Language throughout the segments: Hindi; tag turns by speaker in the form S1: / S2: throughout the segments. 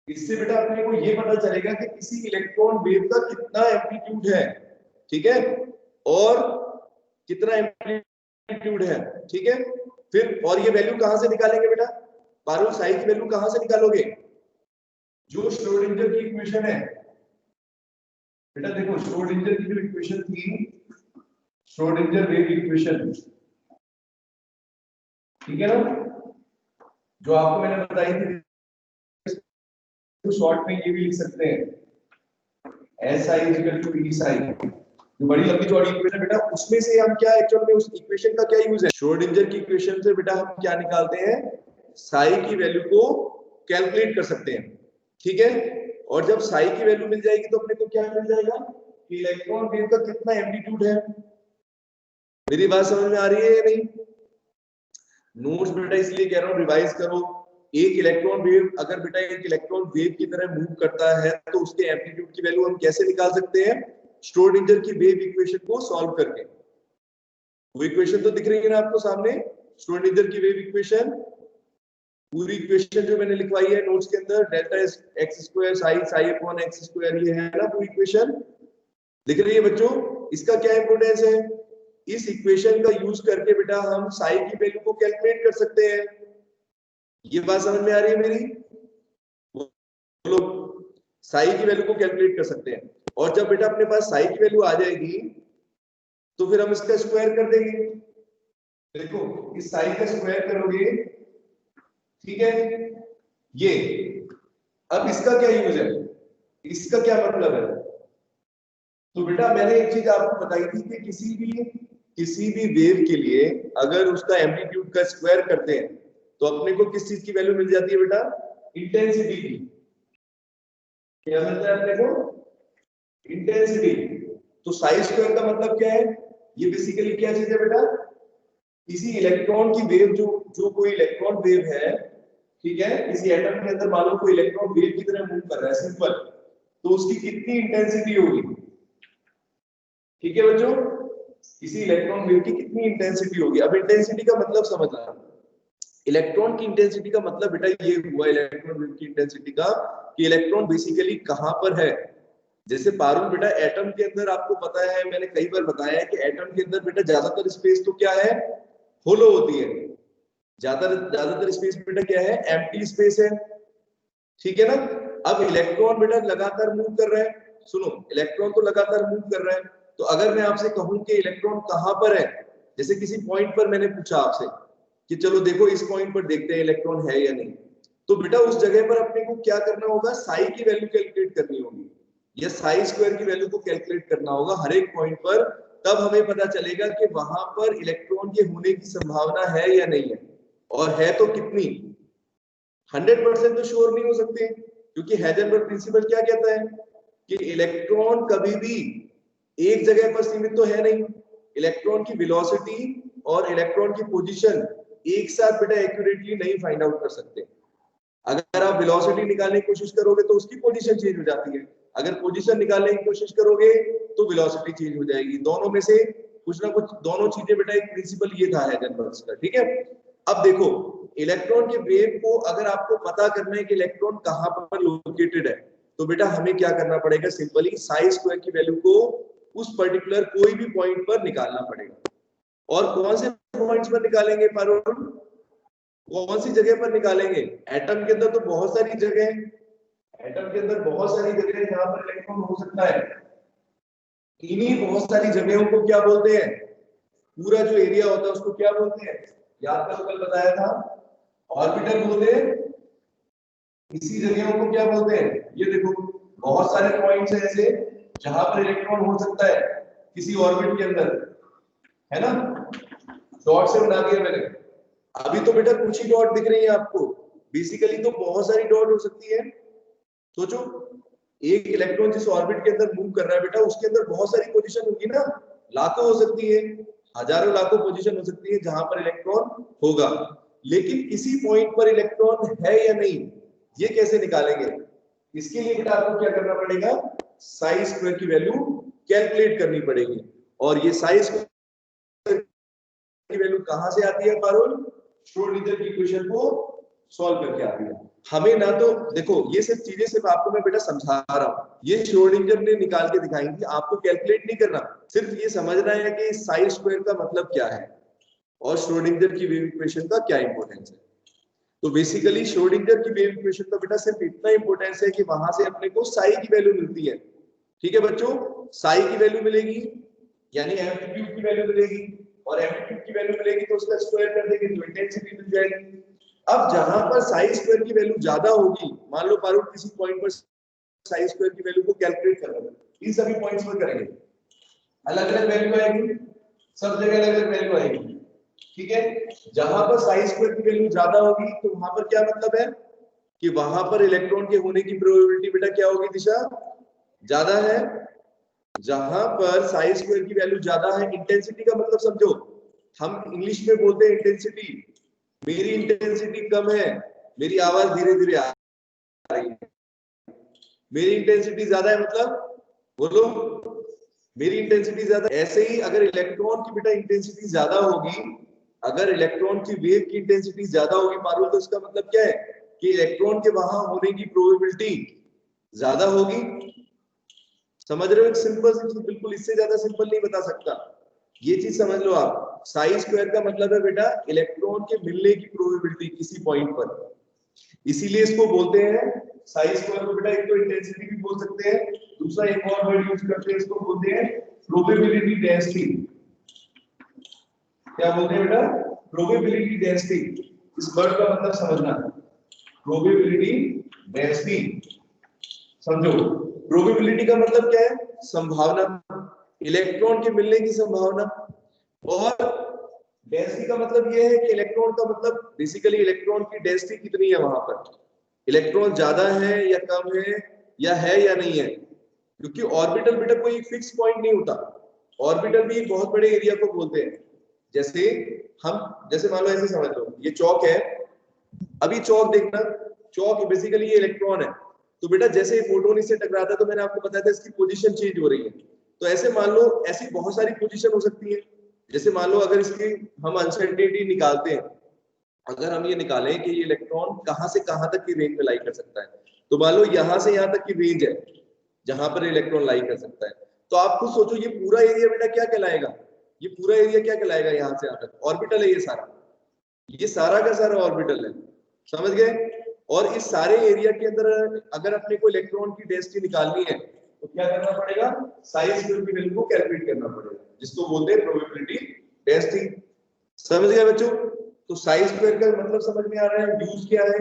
S1: इससे बेटा अपने को ये पता चलेगा कि किसी इलेक्ट्रॉन वेव का कितना एम्पलीट्यूड है, ठीक है, और कितना एम्पलीट्यूड है, ठीक है। फिर और ये वैल्यू कहां से निकालेंगे बेटा? पारुल साई की वैल्यू कहां से निकालोगे? जो श्रोडिंगर की इक्वेशन है बेटा, देखो श्रोडिंगर की जो इक्वेशन थी, श्रोडिंगर वेव इक्वेशन, ठीक है ना, जो आपको मैंने बताई थी, तो शॉर्ट में ये भी लिख सकते हैं एस आई इक्वल टू ई साई, जो बड़ी लंबी चौड़ी इक्वेशन बेटा, उसमें से हम क्या एक्चुअल में उस इक्वेशन का क्या यूज है? श्रोडिंगर की इक्वेशन से बेटा हम क्या निकालते हैं? साई की वैल्यू को कैलकुलेट कर सकते हैं, ठीक है। और जब साई की वैल्यू मिल जाएगी तो अपने को क्या मिल जाएगा कि इलेक्ट्रॉन वेव का कितना एम्पलीट्यूड है। मेरी बात समझ में आ रही है या नहीं? नोट्स बेटा इसलिए कह रहा हूं रिवाइज करो। एक इलेक्ट्रॉन वेव अगर बेटा एक इलेक्ट्रॉन वेव की तरह मूव करता है तो उसके एम्पलीट्यूड की वैल्यू हम कैसे निकाल सकते हैं? श्रोडिंगर की वेव इक्वेशन को सॉल्व करके। वो इक्वेशन तो दिख रही है ना आपको सामने, श्रोडिंगर की वेव इक्वेशन, पूरी इक्वेशन जो मैंने लिखवाई है नोट्स के अंदर, delta x square psi upon x square, ये है ना पूरी इक्वेशन, दिख रही है बच्चों? इसका क्या इंपोर्टेंस है? इस इक्वेशन का यूज करके बेटा हम साई की वैल्यू को कैलकुलेट कर सकते हैं। ये बात समझ में आ रही है मेरी? बोलो, साई की वैल्यू को कैलकुलेट कर सकते हैं। और जब बेटा अपने पास साई की वैल्यू आ जाएगी तो फिर हम इसका स्क्वायर कर देंगे। देखो इस साई का स्क्वायर करोगे, ठीक है, ये अब इसका क्या यूज है, इसका क्या मतलब है? तो बेटा मैंने एक चीज आपको बताई थी कि किसी भी वेव के लिए अगर उसका एम्पलीट्यूड का स्क्वायर करते हैं तो अपने को किस चीज की वैल्यू मिल जाती है बेटा? इंटेंसिटी की। क्या मिलता है अपने को? इंटेंसिटी। तो साई स्क्वायर का मतलब क्या है? ये बेसिकली क्या चीज है बेटा? किसी इलेक्ट्रॉन की वेव, जो कोई इलेक्ट्रॉन वेव है, ठीक है, किसी एटम के अंदर मान लो कोई इलेक्ट्रॉन वेव की तरह मूव कर रहा है सिंपल, तो उसकी कितनी इंटेंसिटी होगी, ठीक है बच्चों, किसी इलेक्ट्रॉन वेव की कितनी इंटेंसिटी होगी। अब इंटेंसिटी का मतलब समझना, इलेक्ट्रॉन की इंटेंसिटी का मतलब बेटा ये हुआ इलेक्ट्रॉन वेव की इंटेंसिटी का कि इलेक्ट्रॉन बेसिकली कहां पर है। जैसे पारुल बेटा एटम के अंदर आपको पता है, मैंने कई बार बताया है कि एटम के अंदर बेटा ज्यादातर स्पेस तो क्या है? होलो होती है। ज्यादातर स्पेस बेटा क्या है? एम्प्टी स्पेस है, ठीक है ना। अब इलेक्ट्रॉन बेटा लगातार मूव कर रहा है, सुनो इलेक्ट्रॉन तो लगातार मूव कर रहा है, तो अगर मैं आपसे कहूं कि इलेक्ट्रॉन कहां पर है, जैसे किसी पॉइंट पर मैंने पूछा आपसे कि चलो देखो इस पॉइंट पर देखते हैं इलेक्ट्रॉन है या नहीं, तो बेटा उस जगह पर अपने को क्या करना होगा? साई की वैल्यू कैलकुलेट करनी होगी, या साई स्क्वायर की वैल्यू को कैलकुलेट करना होगा हर एक पॉइंट पर। तब हमें पता चलेगा कि वहां पर इलेक्ट्रॉन के होने की संभावना है या नहीं है, और है तो कितनी। 100% तो श्योर नहीं हो सकते, क्योंकि हाइजेनबर्ग प्रिंसिपल क्या कहता है कि इलेक्ट्रॉन कभी भी एक जगह पर सीमित तो है नहीं। इलेक्ट्रॉन की वेलोसिटी और इलेक्ट्रॉन की पोजीशन एक साथ बेटा एक्यूरेटली नहीं फाइंड आउट कर सकते। अगर आप वेलोसिटी निकालने की कोशिश करोगे तो उसकी पोजीशन चेंज हो जाती है, अगर पोजीशन निकालने की कोशिश करोगे तो वेलोसिटी चेंज हो जाएगी। दोनों में से कुछ ना कुछ, दोनों चीजें बेटा, एक प्रिंसिपल ये था हाइजेनबर्ग का, ठीक है। अब देखो इलेक्ट्रॉन के वेव को अगर आपको पता करना है कि इलेक्ट्रॉन कहां पर लोकेटेड है, तो बेटा हमें क्या करना पड़ेगा? सिंपली साई स्क्वायर की वैल्यू को उस पर्टिकुलर कोई भी पॉइंट पर निकालना पड़ेगा। और कौन से पॉइंट्स पर निकालेंगे पारुल? कौन सी जगह पर निकालेंगे? एटम के अंदर तो बहुत सारी जगह है, एटम के अंदर बहुत सारी जगह है जहां पर इलेक्ट्रॉन हो सकता है। इन्हीं बहुत सारी जगहों को क्या बोलते हैं? पूरा जो एरिया होता है उसको क्या बोलते हैं? याद करो कल बताया था, ऑर्बिटल बोलते हैं। इसी जगहों को क्या बोलते हैं? ये देखो बहुत सारे पॉइंट्स हैं ऐसे जहां पर इलेक्ट्रॉन हो सकता है किसी ऑर्बिट के अंदर, है ना। डॉट से बना दिया मैंने। अभी तो बेटा कुछ ही डॉट दिख रही है आपको, बेसिकली तो बहुत सारी डॉट हो सकती है। सोचो एक इलेक्ट्रॉन जिस ऑर्बिट के अंदर मूव कर रहा है बेटा, उसके अंदर बहुत सारी पोजीशन होगी ना, लाखों हो सकती है, हजारों लाखों पोजीशन हो सकती है जहां पर इलेक्ट्रॉन होगा। लेकिन किसी पॉइंट पर इलेक्ट्रॉन है या नहीं, ये कैसे निकालेंगे? इसके लिए बेटा आपको क्या करना पड़ेगा? साई स्क्वायर की वैल्यू कैलकुलेट करनी पड़ेगी। और ये साई स्क्वायर की वैल्यू कहां से आती है पारुल? श्रोडिंगर की इक्वेशन को सॉल्व करके आ रही है। हमें ना तो देखो ये सिर्फ चीजें सिर्फ आपको मैं बेटा समझा रहा हूँ, ये श्रोडिंगर ने निकाल के दिखाई थी, आपको कैलकुलेट नहीं करना, सिर्फ ये समझना है कि साई स्क्वायर का मतलब क्या है और श्रोडिंगर की वेव इक्वेशन का क्या इंपॉर्टेंस है। तो बेसिकली श्रोडिंगर की वेव इक्वेशन का बेटा सिर्फ इतना इंपॉर्टेंस है कि वहां से अपने को साई की वैल्यू मिलती है। ठीक है बच्चों, साई की वैल्यू मिलेगी यानी एम्पलीट्यूड की वैल्यू मिलेगी, और एम्पलीट्यूड की वैल्यू मिलेगी तो उसका स्क्वायर कर देंगे तो इंटेंसिटी मिल जाएगी। अब जहां पर साई स्क्वायर की वैल्यू ज्यादा होगी, मान लो पारुल किसी पॉइंट पर साई स्क्वायर की वैल्यू को कैलकुलेट करना है, इन सभी पॉइंट्स पर करेंगे, अलग अलग वैल्यू आएगी, सब जगह अलग अलग वैल्यू आएगी। ठीक है, जहां पर साई स्क्वायर की वैल्यू ज्यादा होगी तो वहां पर क्या मतलब है कि वहां पर इलेक्ट्रॉन के होने की प्रोबेबिलिटी बेटा क्या होगी, दिशा ज्यादा है। जहां पर साई स्क्वायर की वैल्यू ज्यादा है, इंटेंसिटी का मतलब समझो, हम इंग्लिश में बोलते हैं इंटेंसिटी, मेरी इंटेंसिटी कम है, मेरी आवाज धीरे धीरे आ रही है, मेरी इंटेंसिटी ज्यादा है मतलब बोलो मेरी इंटेंसिटी ज्यादा। ऐसे ही अगर इलेक्ट्रॉन की बेटा इंटेंसिटी ज्यादा होगी, अगर इलेक्ट्रॉन की वेव की इंटेंसिटी ज्यादा होगी पारुल, तो इसका मतलब क्या है कि इलेक्ट्रॉन के वहां होने की प्रोबेबिलिटी ज्यादा होगी। समझ रहे हो, एक सिंपल सी चीज, बिल्कुल इससे ज्यादा सिंपल नहीं बता सकता, ये चीज समझ लो आप। साई स्क्वायर का मतलब है बेटा इलेक्ट्रॉन के मिलने की प्रोबेबिलिटी किसी पॉइंट पर, इसीलिए इसको बोलते हैं साई स्क्वायर को बेटा एक तो इंटेंसिटी भी बोल सकते हैं, दूसरा एक और वर्ड यूज करते हैं, इसको बोलते हैं प्रोबेबिलिटी डेंसिटी। क्या बोलते हैं बेटा, प्रोबेबिलिटी डेंसिटी, इस वर्ड का मतलब समझना, प्रोबेबिलिटी डेंसिटी समझो। प्रोबेबिलिटी का मतलब क्या है, संभावना, इलेक्ट्रॉन के मिलने की संभावना, और डेंसिटी का मतलब यह है कि इलेक्ट्रॉन का मतलब बेसिकली इलेक्ट्रॉन की डेंसिटी कितनी है, वहां पर इलेक्ट्रॉन ज्यादा है या कम है या नहीं है, क्योंकि ऑर्बिटल बेटा कोई फिक्स पॉइंट नहीं होता, ऑर्बिटल भी एक बहुत बड़े एरिया को बोलते हैं। जैसे मान लो ऐसे समझ लो ये चौक है, अभी चौक देखना, चौक बेसिकली ये इलेक्ट्रॉन है, तो बेटा जैसे फोटोन इससे टकराता है तो मैंने आपको बताया था इसकी पोजीशन चेंज हो रही है, तो ऐसे मान लो ऐसी बहुत सारी पोजीशन हो सकती है। जैसे मान लो अगर इसकी हम अनसर्टेनिटी निकालते हैं, अगर हम ये निकालें कि ये इलेक्ट्रॉन कहां से कहां तक की रेंज में लाई कर सकता है, तो मान लो यहां से यहां तक की रेंज है जहां पर इलेक्ट्रॉन लाई कर सकता है, तो आप खुद सोचो ये पूरा एरिया बेटा क्या कहलाएगा, ये पूरा एरिया क्या कहलाएगा, यहां से यहां तक ऑर्बिटल है, ये सारा का सारा ऑर्बिटल है, समझ गए। और इस सारे एरिया के अंदर अगर अपने को इलेक्ट्रॉन की डेंसिटी निकालनी है तो क्या करना पड़ेगा, साई स्क्वायर की वैल्यू को कैलकुलेट करना पड़ेगा, जिसको बोलते हैं प्रोबेबिलिटी डेंसिटी। समझ गए बच्चों, तो साई स्क्वायर का मतलब समझ में आ रहा है, यूज क्या है,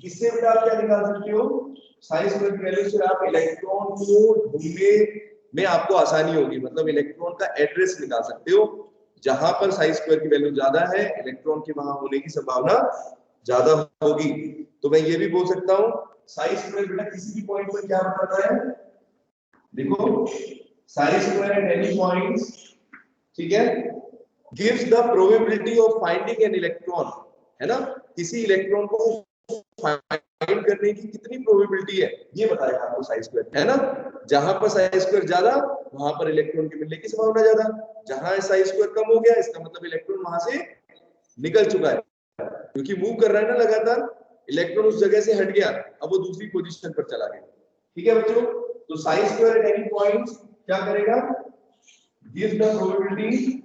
S1: इससे बेटा आप क्या निकाल सकते हो, साई स्क्वायर की वैल्यू से आप इलेक्ट्रॉन को ढूंढने में आपको आसानी होगी, मतलब इलेक्ट्रॉन का एड्रेस निकाल सकते हो, जहां पर साई स्क्वायर की वैल्यू ज्यादा है इलेक्ट्रॉन के वहां होने की संभावना ज्यादा होगी। तो मैं ये भी बोल सकता हूं साई स्क्वायर बेटा किसी भी पॉइंट पर क्या बताता है, देखो Sai square at any points, ठीक है, gives the probability of finding an electron, है ना, किसी इलेक्ट्रॉन को फाइंड करने की कितनी प्रोबेबिलिटी है ये बताएगा आपको साई स्क्वायर, है ना। जहां पर साई स्क्वायर ज्यादा वहां पर इलेक्ट्रॉन के मिलने की संभावना ज्यादा, जहां साई स्क्वायर कम हो गया इसका मतलब इलेक्ट्रॉन वहां से निकल चुका है, क्योंकि मूव कर रहा है ना लगातार, इलेक्ट्रॉन उस जगह से हट गया, अब वो दूसरी पोजीशन पर चला गया। ठीक है बच्चों, तो Sai square at any point क्या करेगा, गिव्स द प्रोबेबिलिटी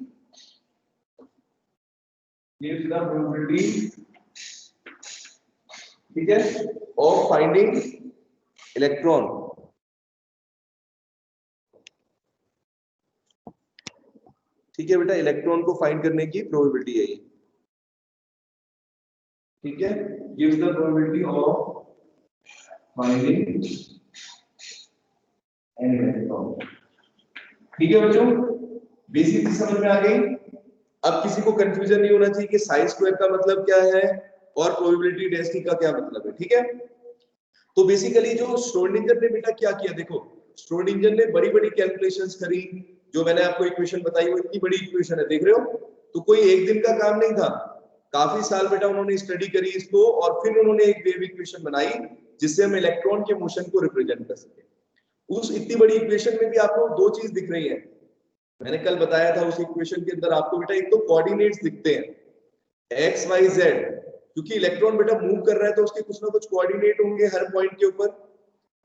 S1: ठीक है ऑफ फाइंडिंग इलेक्ट्रॉन। ठीक है बेटा, इलेक्ट्रॉन को फाइंड करने की प्रोबेबिलिटी है ये, ठीक है, gives the probability of finding an electron. ठीक है बच्चों, बेसिक चीज समझ में आ गई। अब किसी को कंफ्यूजन नहीं होना चाहिए कि साई स्क्वायर का मतलब क्या है और प्रोबेबिलिटी डेंसिटी का क्या मतलब है, ठीक है। तो बेसिकली जो श्रोडिंगर ने बेटा क्या किया, देखो श्रोडिंगर ने बड़ी बड़ी कैलकुलेशंस करी, जो मैंने आपको इक्वेशन बताई वो इतनी बड़ी इक्वेशन है, देख रहे हो, तो कोई एक दिन का काम नहीं था, काफी साल बेटा उन्होंने स्टडी करी इसको, और फिर उन्होंने एक वेव इक्वेशन बनाई जिससे हम इलेक्ट्रॉन के मोशन को रिप्रेजेंट कर सके। उस इतनी बड़ी इक्वेशन में भी आपको दो चीज दिख रही है, मैंने कल बताया था उस इक्वेशन के अंदर आपको बेटा एक तो कोऑर्डिनेट्स दिखते हैं एक्स वाई जेड, क्योंकि इलेक्ट्रॉन बेटा मूव कर रहा है तो उसके कुछ ना कुछ कोऑर्डिनेट होंगे हर पॉइंट के ऊपर।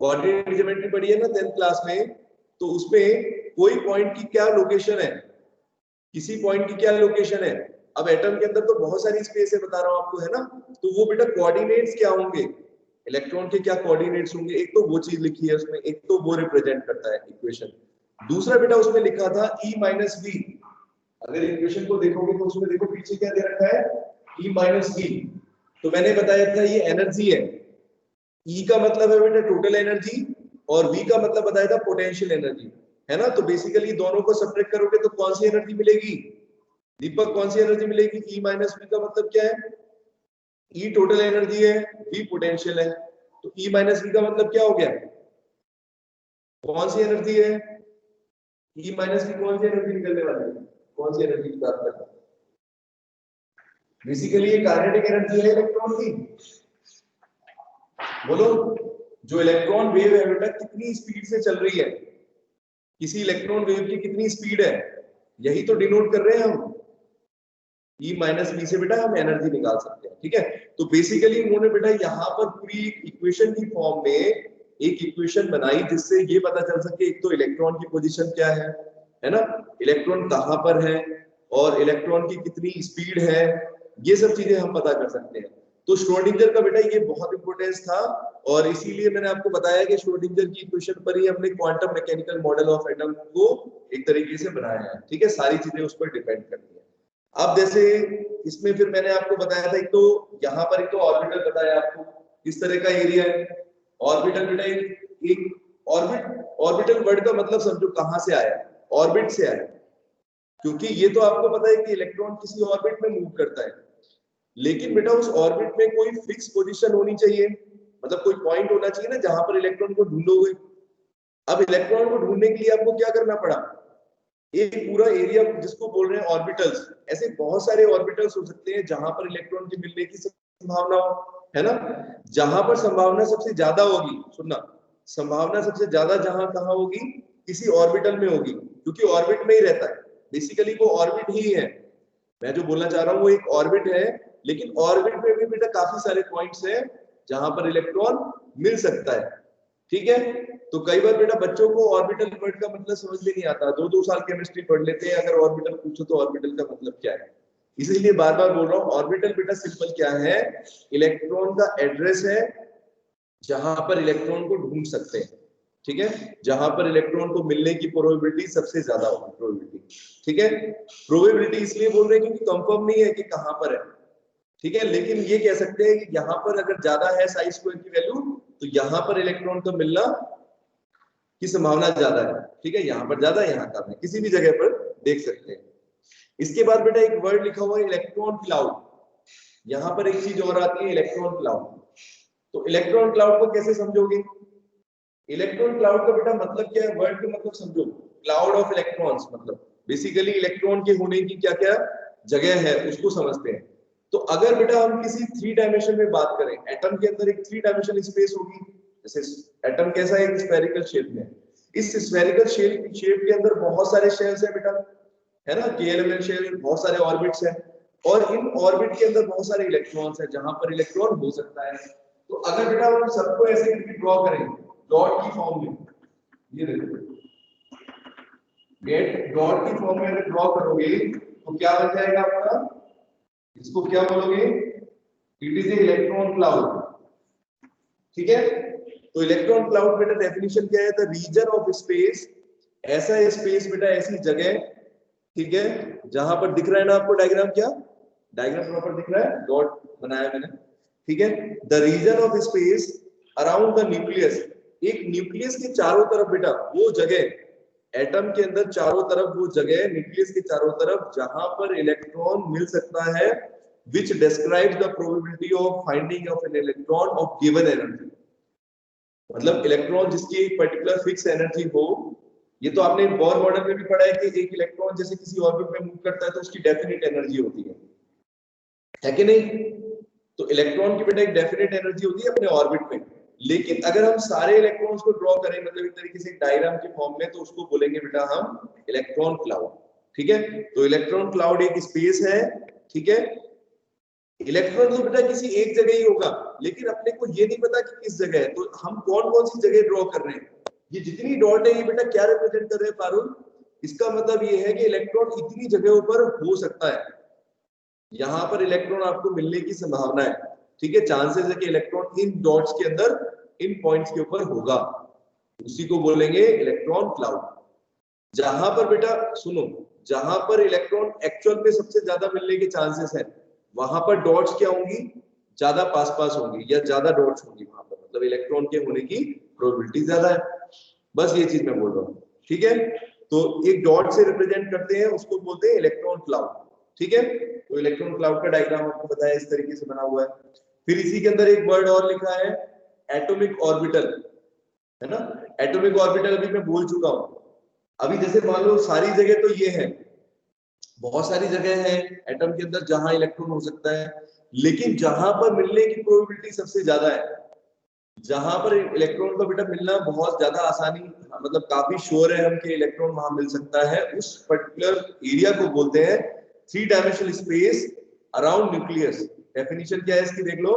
S1: कोऑर्डिनेट ज्योमेट्री पढ़ी है ना 10th क्लास में, तो उसमें कोई पॉइंट की क्या लोकेशन है, किसी पॉइंट की क्या लोकेशन है। अब एटम के अंदर तो बहुत सारी स्पेस है बता रहा हूं आपको, है ना, तो वो बेटा कोऑर्डिनेट्स क्या होंगे, इलेक्ट्रॉन के क्या कोऑर्डिनेट्स होंगे, एक तो वो चीज लिखी है उसमें, एक तो वो रिप्रेजेंट करता है इक्वेशन। दूसरा बेटा उसमें लिखा था E माइनस वी, अगर इक्वेशन को देखोगे तो उसमें देखो पीछे क्या दे रखा है, E माइनस वी। तो मैंने बताया था ये एनर्जी है, E का मतलब है बेटा टोटल एनर्जी और V का मतलब बताया था पोटेंशियल एनर्जी, है ना। तो बेसिकली दोनों को सब्ट्रैक्ट करोगे तो कौन सी एनर्जी मिलेगी दीपक, कौन सी एनर्जी मिलेगी, E माइनस वी का मतलब क्या है, E टोटल एनर्जी है, V पोटेंशियल है, तो E माइनस वी का मतलब क्या हो गया, कौन सी एनर्जी है, E माइनस वी कौन सी एनर्जी निकलने वाली है, कौन सी एनर्जी की बात कर रहा है, बेसिकली ये काइनेटिक एनर्जी है इलेक्ट्रॉन की। बोलो, जो इलेक्ट्रॉन वेव है बेटा कितनी स्पीड से चल रही है, किसी इलेक्ट्रॉन वेव की कितनी स्पीड है, यही तो डिनोट कर रहे हैं हम। E माइनस वी से बेटा हम एनर्जी निकाल सकते हैं, ठीक है। तो बेसिकली उन्होंने बेटा यहाँ पर पूरी इक्वेशन की फॉर्म में एक इक्वेशन बनाई जिससे ये पता चल सके एक तो इलेक्ट्रॉन की पोजीशन क्या है ना, इलेक्ट्रॉन कहाँ पर है और इलेक्ट्रॉन की कितनी स्पीड है, ये सब चीजें हम पता कर सकते हैं। तो श्रोडिंगर का बेटा ये बहुत इंपॉर्टेंस था और इसीलिए मैंने आपको बताया कि श्रोडिंगर की इक्वेशन पर ही हमने quantum mechanical model of atom को एक तरीके से बनाया है, ठीक है, सारी चीजें उस पर डिपेंड करती है। अब जैसे इसमें फिर मैंने आपको बताया था, एक तो यहाँ पर एक तो ऑर्बिटल बताया आपको किस तरह का एरिया है, ऑर्बिटल बेटा एक ऑर्बिटल वर्ड का मतलब समझो कहाँ से आया, ऑर्बिट से आया, क्योंकि ये तो आपको पता है कि इलेक्ट्रॉन किसी ऑर्बिट में मूव करता है, लेकिन बेटा उस ऑर्बिट में कोई फिक्स पोजीशन होनी चाहिए, मतलब कोई पॉइंट होना चाहिए ना जहां पर इलेक्ट्रॉन को ढूंढोगे। अब इलेक्ट्रॉन को ढूंढने के लिए आपको क्या करना पड़ा, एक पूरा एरिया जिसको बोल रहे हैं ऑर्बिटल्स, ऐसे बहुत सारे ऑर्बिटल्स हो सकते हैं जहां पर इलेक्ट्रॉन के मिलने की संभावना हो, है ना। जहां पर संभावना सबसे ज्यादा होगी, सुनना, संभावना सबसे ज्यादा जहां कहां होगी, किसी ऑर्बिटल में होगी, क्योंकि ऑर्बिट में ही रहता है, बेसिकली वो ऑर्बिट ही है। मैं जो बोलना चाह रहा हूँ वो एक ऑर्बिट है, लेकिन ऑर्बिट में भी बेटा काफी सारे पॉइंट्स हैं जहां पर इलेक्ट्रॉन मिल सकता है, ठीक है। तो कई बार बेटा बच्चों को ऑर्बिटल वर्ड का मतलब समझ में नहीं आता, 2-2 साल केमिस्ट्री पढ़ लेते हैं, अगर ऑर्बिटल पूछो तो ऑर्बिटल का मतलब क्या है, इसीलिए बार बार बोल रहा हूँ। ऑर्बिटल बेटा सिंपल क्या है, इलेक्ट्रॉन का एड्रेस है जहां पर इलेक्ट्रॉन को ढूंढ सकते हैं, ठीक है, जहां पर इलेक्ट्रॉन को मिलने की प्रोबेबिलिटी सबसे ज्यादा होगी, प्रोबेबिलिटी, ठीक है। प्रोबेबिलिटी इसलिए बोल रहे हैं क्योंकि कंफर्म नहीं है कि कहां पर है, ठीक है, लेकिन ये कह सकते हैं कि यहाँ पर अगर ज्यादा है साई स्क्वायर की वैल्यू तो यहाँ पर इलेक्ट्रॉन का मिलना की संभावना ज्यादा है, ठीक है, यहाँ पर ज्यादा, यहाँ कम है, किसी भी जगह पर देख सकते हैं। इसके बाद बेटा एक वर्ड लिखा हुआ है इलेक्ट्रॉन क्लाउड, यहाँ पर एक चीज और आती है इलेक्ट्रॉन क्लाउड। तो इलेक्ट्रॉन क्लाउड को कैसे समझोगे, इलेक्ट्रॉन क्लाउड का बेटा मतलब क्या है, वर्ड का मतलब समझो, क्लाउड ऑफ इलेक्ट्रॉन्स, मतलब बेसिकली इलेक्ट्रॉन के होने की क्या क्या जगह है उसको समझते हैं। तो अगर बेटा हम किसी 3 डायमेंशन में बात करें, एटम के अंदर एक 3 डायमेंशन स्पेस होगी, जैसे एटम कैसा है, एक स्फेरिकल शेप में, इस स्फेरिकल शेप के अंदर बहुत सारे शेल्स है बेटा, है ना, KLML शेल, बहुत सारे ऑर्बिट्स हैं, और इन ऑर्बिट के अंदर बहुत सारे इलेक्ट्रॉन्स हैं जहां पर इलेक्ट्रॉन हो सकता है। तो अगर बेटा हम सबको ऐसे ड्रॉ करें डॉट की फॉर्म में, ये देखो गेट डॉट की फॉर्म में अगर ड्रॉ करोगे तो क्या बन जाएगा आपका, इसको क्या बोलोगे, it is a electron cloud, ठीक है। तो इलेक्ट्रॉन क्लाउड बेटा डेफिनेशन क्या है, द रीजन ऑफ स्पेस, ऐसा स्पेस बेटा ऐसी जगह, ठीक है, जहां पर दिख रहा है ना आपको डायग्राम, क्या डायग्राम प्रॉपर दिख रहा है, डॉट बनाया मैंने, ठीक है, the region of space around the nucleus, एक न्यूक्लियस के चारों तरफ बेटा वो जगह, एटम के अंदर चारों तरफ वो जगह, न्यूक्लियस के चारों तरफ जहां पर इलेक्ट्रॉन मिल सकता है, which describes the probability of finding of an electron of given energy, मतलब इलेक्ट्रॉन जिसकी एक पर्टिकुलर फिक्स एनर्जी हो। ये तो आपने बोर मॉडल में भी पढ़ा है कि एक इलेक्ट्रॉन जैसे किसी ऑर्बिट में मूव करता है तो उसकी डेफिनेट एनर्जी होती है कि नहीं। तो इलेक्ट्रॉन की बेटा एक डेफिनेट एनर्जी होती है अपने ऑर्बिट में, लेकिन अगर हम सारे इलेक्ट्रॉन्स को ड्रॉ करें मतलब एक तरीके से डायग्राम के फॉर्म में, तो उसको बोलेंगे बेटा हम इलेक्ट्रॉन क्लाउड, ठीक है। तो इलेक्ट्रॉन क्लाउड एक स्पेस है, ठीक है, इलेक्ट्रॉन तो बेटा किसी एक जगह ही होगा, लेकिन अपने को ये नहीं पता कि किस जगह है। तो हम कौन कौन सी जगह ड्रॉ कर रहे हैं, ये जितनी डॉट है ये बेटा क्या रिप्रेजेंट कर रहे हैं पारुल? इसका मतलब ये है कि इलेक्ट्रॉन इतनी जगहों पर हो सकता है, यहां पर इलेक्ट्रॉन आपको मिलने की संभावना है। ठीक है, चांसेस है कि इलेक्ट्रॉन इन डॉट्स के अंदर, इन पॉइंट्स के ऊपर होगा, उसी को बोलेंगे इलेक्ट्रॉन क्लाउड। जहां पर बेटा सुनो, जहां पर इलेक्ट्रॉन एक्चुअल में सबसे ज्यादा मिलने के चांसेस है, वहां पर डॉट्स क्या होंगी, ज्यादा पास पास होंगी या ज्यादा डॉट्स होंगी वहां पर, मतलब इलेक्ट्रॉन के होने की प्रोबेबिलिटी ज्यादा है। बस ये चीज मैं बोल रहा हूँ। ठीक है, तो एक डॉट से रिप्रेजेंट करते हैं, उसको बोलते हैं इलेक्ट्रॉन क्लाउड। ठीक है, तो इलेक्ट्रॉन क्लाउड का डायग्राम आपको बताया इस तरीके से बना हुआ है। फिर इसी के अंदर एक वर्ड और लिखा है, एटॉमिक ऑर्बिटल, है ना। एटॉमिक ऑर्बिटल अभी मैं बोल चुका हूं। अभी जैसे मान लो सारी जगह तो ये है, बहुत सारी जगह है एटम के अंदर जहां इलेक्ट्रॉन हो सकता है, लेकिन जहां पर मिलने की प्रोबेबिलिटी सबसे ज्यादा है, जहां पर इलेक्ट्रॉन का बेटा मिलना बहुत ज्यादा आसानी, मतलब काफी श्योर है हम कि इलेक्ट्रॉन वहां मिल सकता है, उस पर्टिकुलर एरिया को बोलते हैं three dimensional space around nucleus. Definition क्या है इसकी देख लो,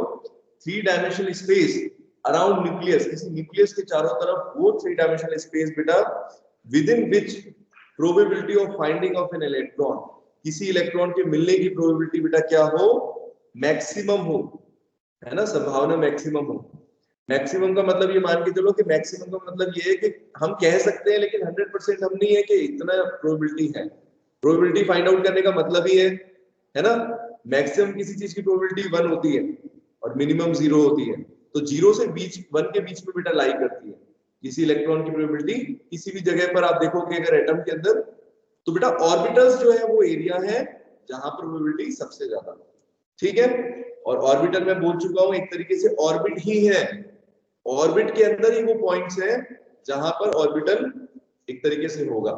S1: three dimensional space around nucleus, किसी न्यूक्लियस के चारों तरफ वो थ्री डायमेंशनल स्पेस बेटा within which probability of finding of an electron, किसी इलेक्ट्रॉन के मिलने की प्रोबेबिलिटी बेटा क्या हो, मैक्सिमम हो, है ना, संभावना मैक्सिमम हो। मैक्सिमम का मतलब ये मान के चलो कि मैक्सिमम का मतलब ये है कि हम कह सकते हैं, लेकिन 100% हम नहीं है कि इतना प्रोबेबिलिटी है। प्रोबेबिलिटी फाइंड आउट करने का मतलब ही है ना, मैक्सिमम किसी चीज की प्रोबेबिलिटी 1 होती है और मिनिमम 0 होती है, तो 0 से बीच 1 के बीच में बेटा लाई करती है किसी इलेक्ट्रॉन की प्रोबेबिलिटी। किसी भी जगह पर आप देखोगे अगर एटम के अंदर, तो बेटा ऑर्बिटल्स जो है वो एरिया है जहां पर प्रोबेबिलिटी सबसे ज्यादा। ठीक है, और ऑर्बिटल में बोल चुका हूं एक तरीके से ऑर्बिट ही है, ऑर्बिट के अंदर ही वो पॉइंट्स हैं जहां पर ऑर्बिटल एक तरीके से होगा,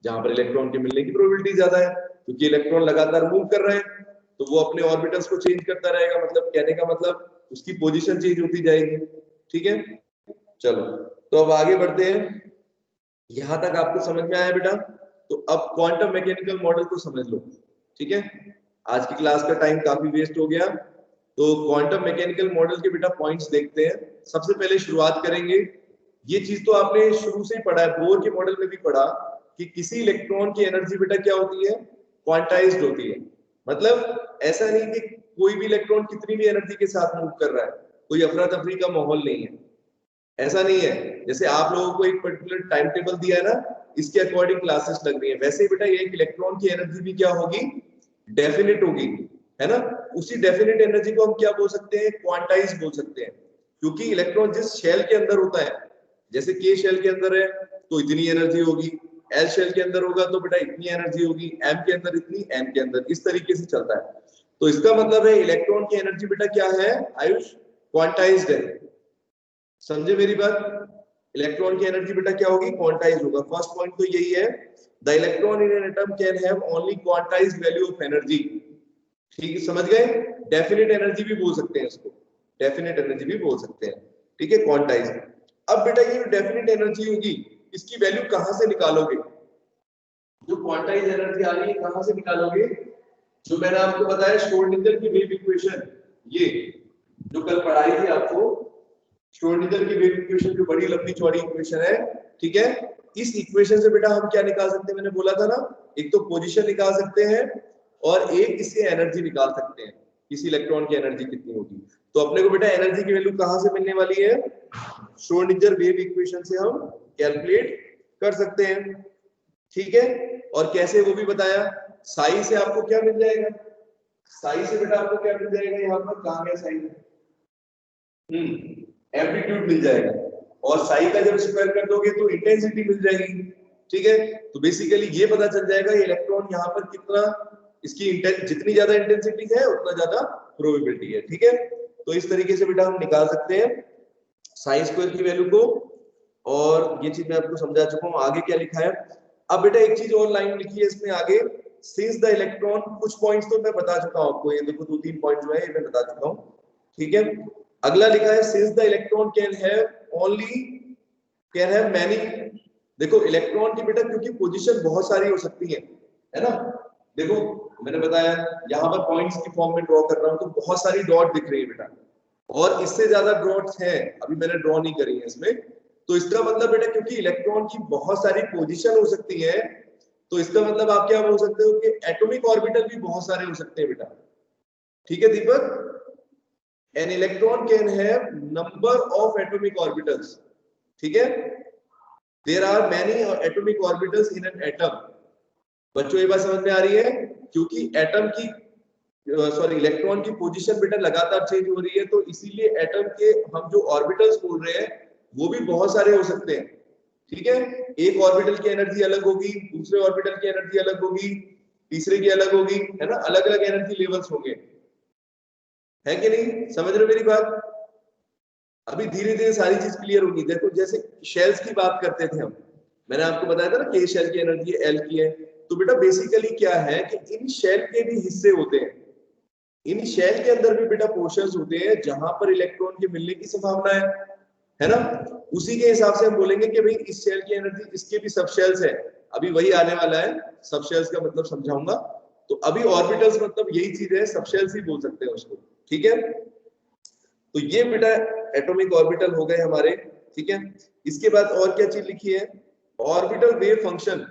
S1: जहां पर इलेक्ट्रॉन के मिलने की प्रोबेबिलिटी ज्यादा है, क्योंकि इलेक्ट्रॉन लगातार मूव कर रहे हैं तो वो अपने ऑर्बिटल्स को चेंज करता रहेगा, मतलब कहने का मतलब उसकी पोजीशन चेंज होती जाएगी। ठीक है, चलो तो अब आगे बढ़ते हैं। यहां तक आपको समझ में आया बेटा? तो अब क्वांटम मैकेनिकल मॉडल को समझ लो। ठीक है, आज की क्लास का टाइम काफी वेस्ट हो गया, तो क्वांटम मैकेनिकल मॉडल के बेटा पॉइंट्स देखते हैं। सबसे पहले शुरुआत करेंगे, ये चीज तो आपने शुरू से ही पढ़ा है, बोर के मॉडल में भी पढ़ा कि किसी इलेक्ट्रॉन की एनर्जी बेटा क्या होती है, क्वांटाइज्ड होती है। मतलब ऐसा नहीं कि कोई भी इलेक्ट्रॉन कितनी भी एनर्जी के साथ मूव कर रहा है, कोई अफरा तफरी का माहौल नहीं है, ऐसा नहीं है। जैसे आप लोगों को एक पर्टिकुलर टाइम टेबल दिया है ना, इसके अकॉर्डिंग क्लासेस लग रही है, वैसे ही बेटा ये एक इलेक्ट्रॉन की एनर्जी भी क्या होगी, डेफिनेट होगी, है ना। उसी डेफिनेट एनर्जी को हम क्या बोल सकते हैं, क्वांटाइज बोल सकते हैं, क्योंकि इलेक्ट्रॉन जिस शेल के अंदर होता है, जैसे के शेल के अंदर है तो इतनी एनर्जी होगी, एल शेल के अंदर होगा तो बेटा इतनी एनर्जी होगी, एम के अंदर इतनी, एन के अंदर, इस तरीके से चलता है। तो इसका मतलब है इलेक्ट्रॉन की एनर्जी बेटा क्या है आयुष, क्वांटाइज्ड है। समझे मेरी बात? इलेक्ट्रॉन की एनर्जी बेटा क्या होगी, क्वांटाइज्ड होगा। फर्स्ट पॉइंट तो यही है, the electron in an atom can have only quantized value of energy. ठीक है, समझ गए? डेफिनेट एनर्जी भी बोल सकते हैं इसको, डेफिनेट एनर्जी भी बोल सकते हैं। ठीक है, क्वांटाइज्ड। अब बेटा ये जो डेफिनेट एनर्जी होगी, इसकी वैल्यू कहां से निकालोगे? जो क्वांटाइज्ड एनर्जी आ रही है कहां से निकालोगे? जो मैंने आपको बताया श्रोडिंगर की वेव इक्वेशन, ये जो कल पढ़ाई थी आपको, श्रोडिंगर की वेव इक्वेशन जो बड़ी लंबी चौड़ी इक्वेशन है, ठीक है, इस इक्वेशन से बेटा हम क्या निकाल सकते हैं, मैंने बोला था ना, एक तो पोजीशन निकाल सकते हैं और एक इससे एनर्जी निकाल सकते हैं, किसी इलेक्ट्रॉन की एनर्जी कितनी होगी। तो अपने को बेटा एनर्जी की वैल्यू कहां से मिलने वाली है, श्रोडिंगर वेव इक्वेशन से हम कैलकुलेट कर सकते हैं। ठीक है, और कैसे वो भी बताया, साई से आपको क्या मिल जाएगा, साई से बेटा आपको क्या मिल जाएगा, यहाँ पर कहां गया साई, एम्पलीट्यूड मिल जाएगा, और साई का जब स्क्वायर कर दोगे तो इंटेंसिटी मिल जाएगी। ठीक है, तो बेसिकली ये पता चल जाएगा ये इलेक्ट्रॉन यहाँ पर कितना, इसकी जितनी ज्यादा इंटेंसिटी है उतना ज्यादा प्रोबेबिलिटी है। ठीक है, तो इस तरीके से बेटा हम निकाल सकते हैं साई स्क्वायर की वैल्यू को, और ये चीज मैं आपको समझा चुका हूँ। आगे क्या लिखा है, अब बेटा एक चीज और लाइन लिखी है इसमें आगे, सिंस द इलेक्ट्रॉन, कुछ पॉइंट्स तो मैं बता चुका हूँ आपको, ये देखो 2-3 पॉइंट जो है ये मैं बता चुका हूँ। ठीक है, अगला लिखा है since the electron can have only, can have many. देखो इलेक्ट्रॉन की बेटा क्योंकि पोजीशन बहुत सारी हो सकती है ना, देखो मैंने बताया यहाँ पर पॉइंट्स की फॉर्म में ड्रॉ कर रहा हूँ तो बहुत सारी डॉट दिख रही है बेटा, और इससे ज्यादा डॉट्स हैं, अभी मैंने ड्रॉ नहीं करी है इसमें। तो इसका मतलब बेटा क्योंकि इलेक्ट्रॉन की बहुत सारी पोजीशन हो सकती है, तो इसका मतलब आप क्या बोल सकते हो कि एटॉमिक ऑर्बिटल भी बहुत सारे हो सकते हैं बेटा। ठीक है Deepak, an electron can have number of atomic orbitals. ठीक है, there are many atomic orbitals in an atom. बच्चों ये बात समझ में आ रही है? क्योंकि एटम की इलेक्ट्रॉन की पोजीशन बेटा लगातार चेंज हो रही है, तो इसीलिए एटम के हम जो ऑर्बिटल्स बोल रहे हैं वो भी बहुत सारे हो सकते हैं। ठीक है, एक ऑर्बिटल की एनर्जी अलग होगी, दूसरे ऑर्बिटल की एनर्जी अलग होगी, तीसरे की अलग होगी, है ना, अलग अलग एनर्जी लेवल्स होंगे, है कि नहीं? समझ रहे हो मेरी बात? अभी धीरे धीरे सारी चीज क्लियर होगी। देखो जैसे शेल्स की बात करते थे हम, मैंने आपको बताया था ना के शेल की एनर्जी एल की है, तो बेटा बेसिकली क्या है कि इन शेल के भी हिस्से होते हैं, इन शेल के अंदर भी बेटा पोर्शंस होते हैं जहां पर इलेक्ट्रॉन के मिलने की संभावना है ना। उसी के हिसाब से हम बोलेंगे कि भाई इस शेल की एनर्जी, इसके भी सब शेल्स है, अभी वही आने वाला है, सब शेल्स का मतलब समझाऊंगा। तो अभी ऑर्बिटल्स मतलब यही चीज है, सब शेल्स ही बोल सकते हैं उसको। ठीक है, तो ये बेटा एटॉमिक ऑर्बिटल हो गए हमारे। ठीक है, इसके बाद और क्या चीज लिखी है? Orbital wave function.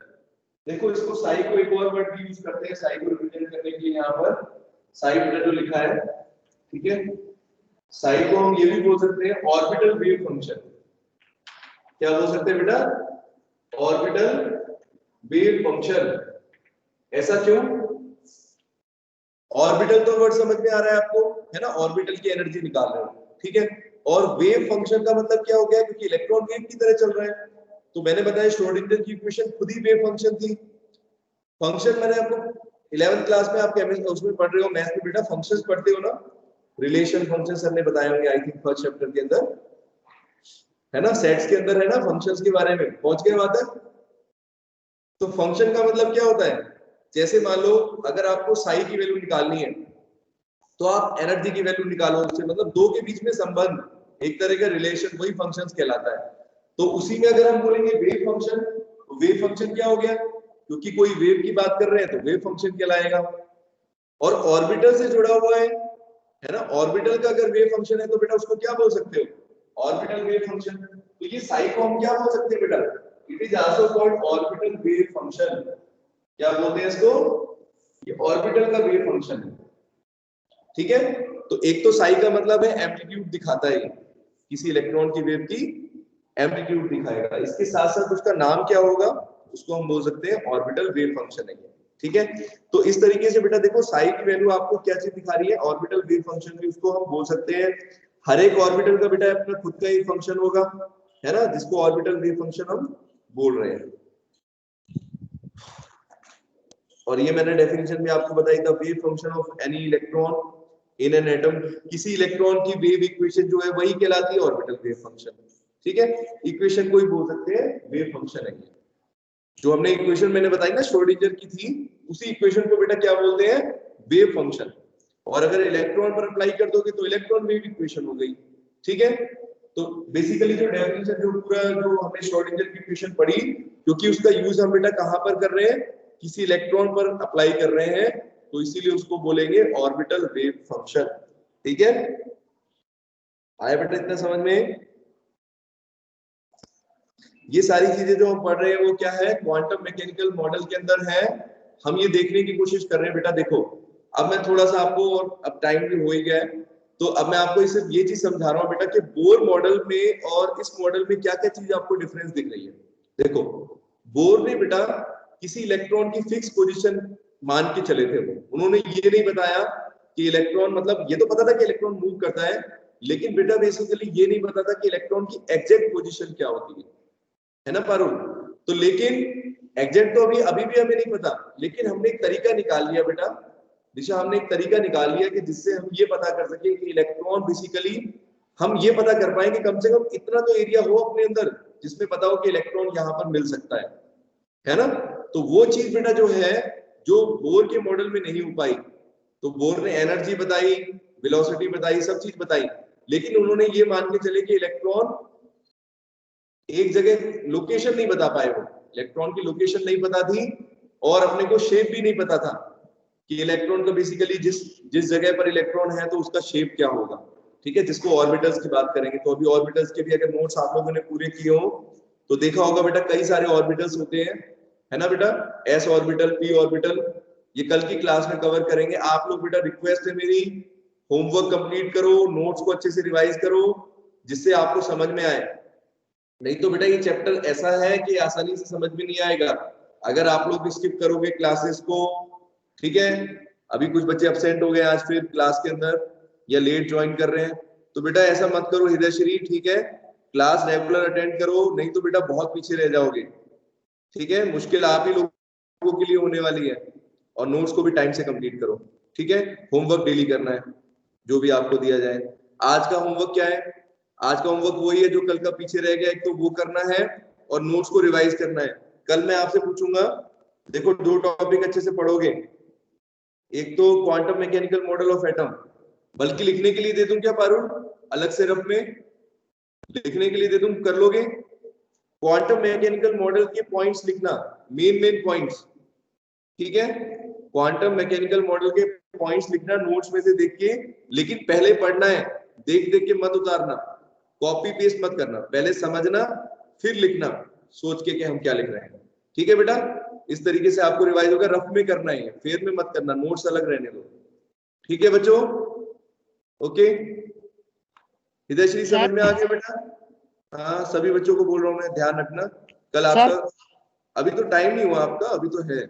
S1: देखो इसको साई को एक और वर्ड भी यूज करते हैं साई को रिप्रेजेंट करने के लिए, यहाँ पर साई बेटा जो लिखा है, ठीक है, साई को हम ये भी बोल सकते हैं ऑर्बिटल वेव फंक्शन। क्या बोल सकते हैं बेटा? Orbital wave function. ऐसा क्यों? ऑर्बिटल तो वर्ड समझ में आ रहा है आपको, है ना, ऑर्बिटल की एनर्जी निकाल रहे हो। ठीक है, और वेव फंक्शन का मतलब क्या हो गया? क्योंकि इलेक्ट्रॉन वेव की तरह चल रहा है, तो मैंने बताया श्रोडिंगर की इक्वेशन खुद ही वेव फंक्शन थी। फंक्शन मैंने आपको 11th क्लास में आपके उसमें पढ़ रहे हो, मैथ में बेटा फंक्शंस पढ़ते हो ना, रिलेशन फंक्शन सर ने बताए होंगे आई थिंक फर्स्ट चैप्टर के अंदर, है ना, सेट्स के अंदर है ना, फंक्शंस के बारे में पहुंच गए वहां तक। तो फंक्शन का मतलब क्या होता है? जैसे मान लो अगर आपको साई की वैल्यू निकालनी है, तो आप एनर्जी की वैल्यू निकालो उससे, मतलब दो के बीच में संबंध, एक तरह का रिलेशन, वही फंक्शंस कहलाता है। तो उसी में अगर हम बोलेंगे वेव फंक्शन, तो वेव फंक्शन क्या हो गया? क्योंकि कोई वेव की बात कर रहे हैं तो वेव फंक्शन कहलाएगा। और ऑर्बिटल से जुड़ा हुआ है ना, ऑर्बिटल का अगर वेव फंक्शन है तो बेटा उसको क्या बोल सकते हो? Orbital wave function. तो ये साई को हम क्या बोल सकते हैं बेटा? It is also called orbital wave function. क्या बोलते हैं इसको? ये ऑर्बिटल का वेव फंक्शन है। ठीक है, तो एक तो साई का मतलब है एम्पलीट्यूड दिखाता है, किसी इलेक्ट्रॉन की वेव की एम्पलीट्यूड दिखाएगा, इसके साथ साथ उसका नाम क्या होगा? उसको हम बोल सकते हैं ऑर्बिटल वेव फंक्शन है। ठीक है, तो इस तरीके से बेटा देखो साई की वैल्यू आपको क्या चीज दिखा रही है? ऑर्बिटल वेव फंक्शन भी उसको हम बोल सकते हैं। हर एक ऑर्बिटल का बेटा अपना खुद का ही फंक्शन होगा, है ना, जिसको ऑर्बिटल वेव फंक्शन हम बोल रहे हैं। और ये मैंने डेफिनेशन में आपको बताई था, wave function of any electron in an atom, किसी इलेक्ट्रॉन की वेव इक्वेशन जो है वही कहलाती है ऑर्बिटल वेव फंक्शन। ठीक है, इक्वेशन को ही बोल सकते हैं वेव फंक्शन है। जो हमने इक्वेशन मैंने बताई ना श्रोडिंगर की थी, उसी इक्वेशन को बेटा क्या बोलते हैं? Wave function. और अगर इलेक्ट्रॉन पर अप्लाई कर दोगे तो इलेक्ट्रॉन वेव इक्वेशन हो गई। ठीक है, तो बेसिकली जो डेफिनेशन, जो पूरा जो हमने श्रोडिंगर की इक्वेशन पढ़ी, क्योंकि उसका यूज हम बेटा कहां पर कर रहे हैं? किसी इलेक्ट्रॉन पर अप्लाई कर रहे हैं, तो इसीलिए उसको बोलेंगे ऑर्बिटल वेव फंक्शन। ठीक है, आया बेटा इतना समझ में? ये सारी चीजें जो हम पढ़ रहे हैं वो क्या है? क्वांटम मैकेनिकल मॉडल के अंदर है। हम ये देखने की कोशिश कर रहे हैं बेटा, देखो अब मैं थोड़ा सा आपको, और अब टाइम भी हो ही गया है, तो अब मैं आपको सिर्फ ये चीज समझा रहा हूँ बेटा कि बोर मॉडल में और इस मॉडल में क्या क्या चीज आपको डिफरेंस दिख रही है। देखो बोर ने बेटा किसी इलेक्ट्रॉन की फिक्स पोजीशन मान के चले थे, उन्होंने ये नहीं बताया कि इलेक्ट्रॉन, मतलब ये तो पता था कि इलेक्ट्रॉन मूव करता है, लेकिन बेटा बेसिकली ये नहीं पता था कि इलेक्ट्रॉन की एग्जैक्ट पोजीशन क्या होती है ना पारुल? तो लेकिन एग्जैक्ट तो अभी अभी भी हमें नहीं पता, लेकिन हमने एक तरीका निकाल लिया बेटा दिशा, हमने एक तरीका निकाल लिया कि जिससे हम ये पता कर सके कि इलेक्ट्रॉन बेसिकली, हम ये पता कर पाए कि कम से कम इतना तो एरिया हो अपने अंदर जिसमें पता हो कि इलेक्ट्रॉन यहाँ पर मिल सकता है ना। तो वो चीज बेटा जो है, जो बोर के मॉडल में नहीं हो पाई। तो बोर ने एनर्जी बताई, वेलोसिटी बताई, सब चीज बताई, लेकिन उन्होंने ये मान के चले कि इलेक्ट्रॉन एक जगह लोकेशन नहीं बता पाए, वो इलेक्ट्रॉन की लोकेशन नहीं पता थी, और अपने को शेप भी नहीं पता था कि इलेक्ट्रॉन का बेसिकली जिस जगह पर इलेक्ट्रॉन है तो उसका शेप क्या होगा, ठीक है, जिसको ऑर्बिटल्स की बात करेंगे। तो अभी ऑर्बिटल्स के भी अगर नोट्स आप लोगों ने पूरे किए हो तो देखा होगा बेटा कई सारे ऑर्बिटल्स होते हैं, है ना बेटा, एस ऑर्बिटल, पी ऑर्बिटल, ये कल की क्लास में कवर करेंगे। आप लोग बेटा रिक्वेस्ट है मेरी, होमवर्क कंप्लीट करो, नोट्स को अच्छे से रिवाइज करो जिससे आपको समझ में आए। नहीं तो बेटा ये चैप्टर ऐसा है कि आसानी से समझ में नहीं आएगा अगर आप लोग स्किप करोगे क्लासेस को, ठीक है। अभी कुछ बच्चे अब्सेंट हो गए आज फिर क्लास के अंदर या लेट ज्वाइन कर रहे हैं, तो बेटा ऐसा मत करो हृदयश्री, ठीक है, क्लास रेगुलर अटेंड करो, नहीं तो बेटा बहुत पीछे रह जाओगे, ठीक है। मुश्किल आप ही लोगों के लिए होने वाली है। और नोट्स को भी टाइम से कंप्लीट करो, ठीक है। होमवर्क डेली करना है जो भी आपको दिया जाए। आज का होमवर्क क्या है? आज का होमवर्क वही है जो कल का पीछे रह गया, एक तो वो करना है और नोट्स को रिवाइज करना है। कल मैं आपसे पूछूंगा, देखो 2 टॉपिक अच्छे से पढ़ोगे, एक तो quantum mechanical model of atom, बल्कि लिखने के लिए दे दूं क्या पारुल, अलग से रफ में लिखने के लिए दे दूं, कर लोगे? क्वांटम मैकेनिकल मॉडल के पॉइंट्स लिखना, मेन पॉइंट्स, ठीक है। क्वांटम मैकेनिकल मॉडल के पॉइंट्स लिखना नोट्स में से देख के, लेकिन पहले पढ़ना है, देख देख के मत उतारना, कॉपी पेस्ट मत करना, पहले समझना फिर लिखना सोच के कि हम क्या लिख रहे हैं, ठीक है बेटा। इस तरीके से आपको रिवाइज होगा, रफ में करना है, फेर में मत करना, नोट्स अलग रहने दो, ठीक है बच्चों, ओके। हृदयश्री समझ में आ गया बेटा? हाँ सभी बच्चों को बोल रहा हूँ मैं, ध्यान रखना। कल आपका अभी तो टाइम नहीं हुआ आपका, अभी तो है,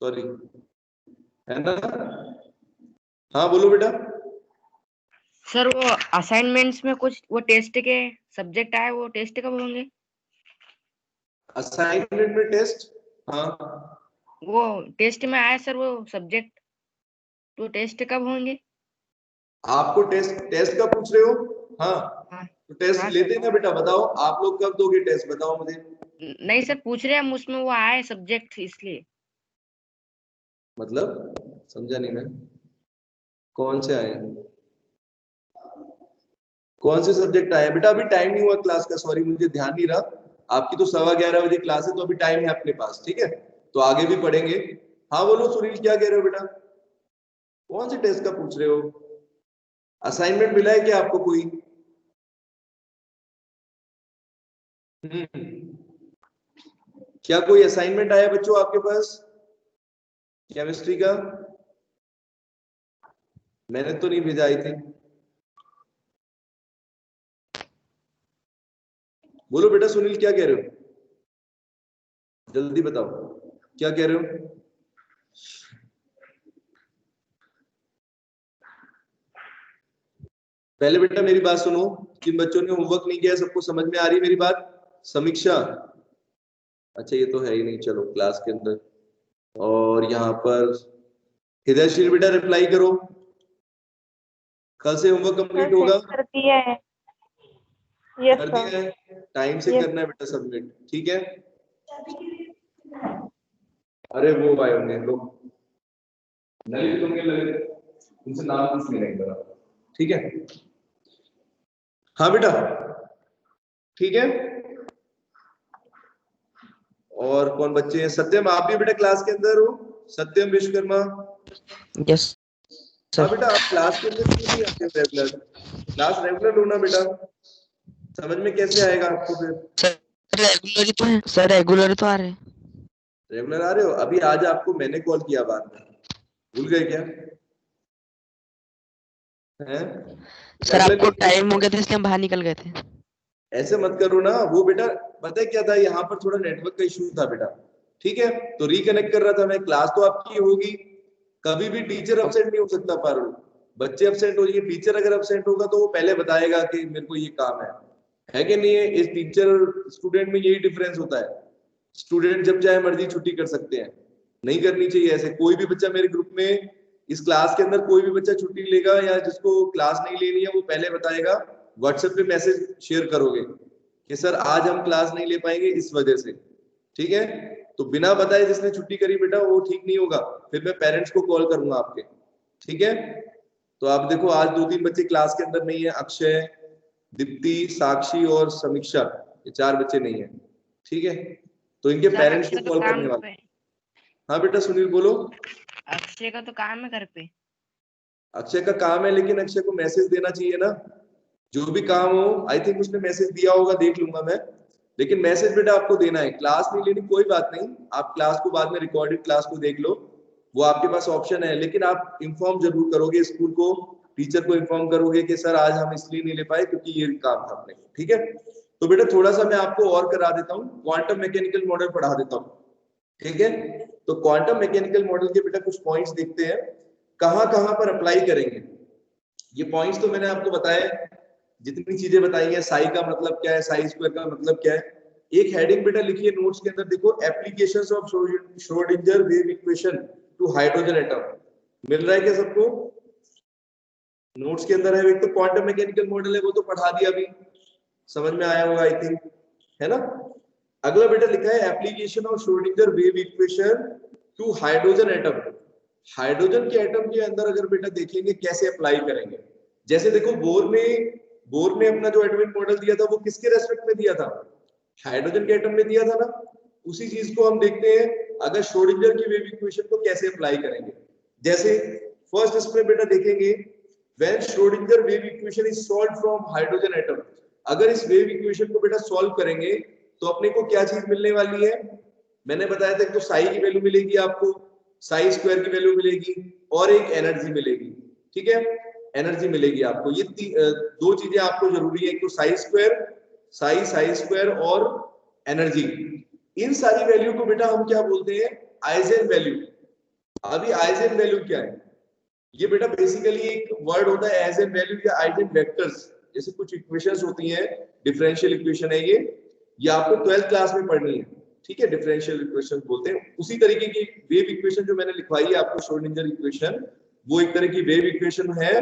S1: सॉरी, है ना। हाँ बोलो बेटा।
S2: सर वो असाइनमेंट्स में कुछ वो टेस्ट के सब्जेक्ट आए, वो टेस्ट कब होंगे?
S1: असाइनमेंट में टेस्ट, हाँ
S2: वो टेस्ट में आया सर वो सब्जेक्ट, तो टेस्ट कब होंगे?
S1: आपको टेस्ट टेस्ट का पूछ रहे हो? हाँ
S2: हाँ
S1: तो टेस्ट
S2: हाँ
S1: लेते
S2: सर।
S1: हैं ना बेटा, बताओ आप लोग कब दोगे टेस्ट, बताओ मुझे।
S2: नहीं सर, पूछ रहे हैं हम, उसमें वो आए सब्जेक्ट इसलिए।
S1: मतलब समझा नहीं मैं, कौन से आए, कौन से सब्जेक्ट आए बेटा? अभी टाइम नहीं हुआ क्लास का, सॉरी मुझे ध्यान नहीं रहा। आपकी तो 11:15 बजे क्लास है, तो अभी टाइम है अपने पास, ठीक है, तो आगे भी पढ़ेंगे। हाँ बोलो सुनील, क्या कह रहे हो बेटा, कौन से टेस्ट का पूछ रहे हो? असाइनमेंट मिला है क्या आपको कोई? क्या कोई असाइनमेंट आया बच्चों आपके पास केमिस्ट्री का? मैंने तो नहीं भेजा, आई थिंक। बोलो बेटा सुनील, क्या कह रहे हो, जल्दी बताओ क्या कह रहे हो। पहले बेटा मेरी बात सुनो, जिन बच्चों ने होमवर्क नहीं किया सबको समझ में आ रही है मेरी बात? समीक्षा, अच्छा ये तो है ही नहीं, चलो क्लास के अंदर। और यहाँ पर हृदयशील बेटा रिप्लाई करो, कल से होमवर्क कंप्लीट होगा?
S3: कर दिया है। यस
S1: कर
S3: सर।
S1: दिया है, टाइम से करना है बेटा सबमिट, ठीक है। अरे वो भाई होंगे लोग नलित होंगे लगे, उनसे नाम पूछ नहीं रहेगा, ठीक है। हाँ बेटा ठीक है। और कौन बच्चे हैं? सत्यम आप भी बेटा क्लास के अंदर हो? सत्यम विश्वकर्मा,
S2: यस
S1: हाँ बेटा आप क्लास के अंदर क्यों नहीं आते हो रेगुलर? क्लास रेगुलर लो ना बेटा, समझ में कैसे आएगा आपको फिर?
S2: रेगुलर ही तो है सर, रेगुलर तो आ रहे हैं।
S1: रेगुलर आ रहे हो? अभी आज आपको मैंने कॉल किया बाद में, भूल गए क्या? हैं?
S2: सर आपको
S1: रेगुलर
S2: टाइम हो गया था इसलिए हम बाहर निकल गए थे।
S1: ऐसे मत करो ना, वो बेटा पता है क्या था, यहाँ पर थोड़ा नेटवर्क का इशू था बेटा, ठीक है, तो रिकनेक्ट कर रहा था मैं। क्लास तो आपकी होगी, कभी भी टीचर अपसेंट नहीं हो सकता पारुल, बच्चे अपसेंट हो जाएंगे, टीचर अगर अपसेंट होगा तो वो पहले बताएगा कि मेरे को ये काम है कि नहीं है? इस टीचर और स्टूडेंट में यही डिफरेंस होता है, स्टूडेंट जब चाहे मर्जी छुट्टी कर सकते हैं, नहीं करनी चाहिए ऐसे। कोई भी बच्चा मेरे ग्रुप में इस क्लास के अंदर कोई भी बच्चा छुट्टी लेगा या जिसको क्लास नहीं लेनी है वो पहले बताएगा, व्हाट्सएप पे मैसेज शेयर करोगे कि सर आज हम क्लास नहीं ले पाएंगे इस वजह से, ठीक है। तो बिना बताए जिसने छुट्टी करी बेटा वो ठीक नहीं होगा, फिर मैं पेरेंट्स को कॉल करूंगा आपके, ठीक है। तो आप देखो आज 2-3 बच्चे क्लास के अंदर नहीं है, अक्षय, दीप्ति, साक्षी और समीक्षा, ये 4 बच्चे नहीं है, ठीक है, तो इनके
S2: सर
S1: पेरेंट्स
S2: अक्षय
S1: को
S2: तो
S1: कॉल
S2: काम
S1: करने वाले।
S2: पे है।
S1: हाँ बेटा सुनील बोलो।
S2: अक्षय का तो काम है घर पे।
S1: अक्षय का काम है, लेकिन अक्षय को मैसेज देना चाहिए ना, जो भी काम हो। आई थिंक उसने मैसेज दिया होगा, देख लूंगा मैं। लेकिन मैसेज बेटा आपको देना है, क्लास नहीं लेनी कोई बात नहीं, आप क्लास को बाद में रिकॉर्डेड क्लास को देख लो, वो आपके पास ऑप्शन है। लेकिन आप इन्फॉर्म जरूर करोगे स्कूल को, टीचर को इन्फॉर्म करोगे कि सर आज हम इसलिए नहीं ले पाए क्योंकि ये काम था अपने। ठीक है, तो बेटा थोड़ा सा मैं आपको और करा देता हूँ, क्वांटम मैकेनिकल मॉडल पढ़ा देता हूँ। ठीक है, तो क्वांटम मैकेनिकल मॉडल के बेटा कुछ पॉइंट्स देखते हैं, कहां कहां पर अप्लाई करेंगे। ये पॉइंट्स तो मैंने आपको बताया, जितनी चीजें बताई है, साई का मतलब क्या है, साई स्क्वायर का मतलब क्या है। एक हेडिंग बेटा लिखिए नोट्स के अंदर, देखो applications of Schrodinger wave equation to hydrogen atom. मिल रहा है क्या सबको? नोट्स के अंदर है, एक तो क्वांटम मैकेनिकल मॉडल है, वो तो पढ़ा दिया अभी, समझ में आया होगा आई थिंक, है ना। अगला बेटा लिखा है application of Schrodinger wave equation to hydrogen atom. Hydrogen के एटम के अंदर अगर बेटा देखेंगे कैसे अप्लाई करेंगे, जैसे देखो बोर ने अपना जो एटॉमिक मॉडल दिया था वो किसके रेस्पेक्ट में दिया था, हाइड्रोजन के एटम में दिया था ना। उसी चीज को हम देखते हैं अगर श्रोडिंगर की वेव इक्वेशन को कैसे अप्लाई करेंगे। जैसे फर्स्ट इसमें बेटा देखेंगे, when Schrodinger wave equation is solved from hydrogen atom, अगर इस वेव इक्वेशन को बेटा सॉल्व करेंगे तो अपने को क्या चीज मिलने वाली है, मैंने बताया था, एक तो साई की वैल्यू मिलेगी आपको, साई स्क्वायर की वैल्यू मिलेगी, और एक एनर्जी मिलेगी। ठीक है, एनर्जी मिलेगी आपको। ये दो चीजें आपको जरूरी है, एक तो साई स्क्वायर और एनर्जी। इन सारी वैल्यू को बेटा हम क्या बोलते हैं, आइजन वैल्यू। अभी आइजन वैल्यू क्या है, ये बेटा बेसिकली एक वर्ड होता है आइजन वैल्यू या आइजन वेक्टर्स। जैसे कुछ इक्वेशंस होती हैं, डिफरेंशियल इक्वेशन है ये आपको 12th क्लास में पढ़नी है। ठीक है, डिफरेंशियल इक्वेशन बोलते हैं। उसी तरीके की वेव इक्वेशन जो मैंने लिखवाई है आपको, श्रोडिंगर इक्वेशन, वो एक तरह की वेव इक्वेशन है।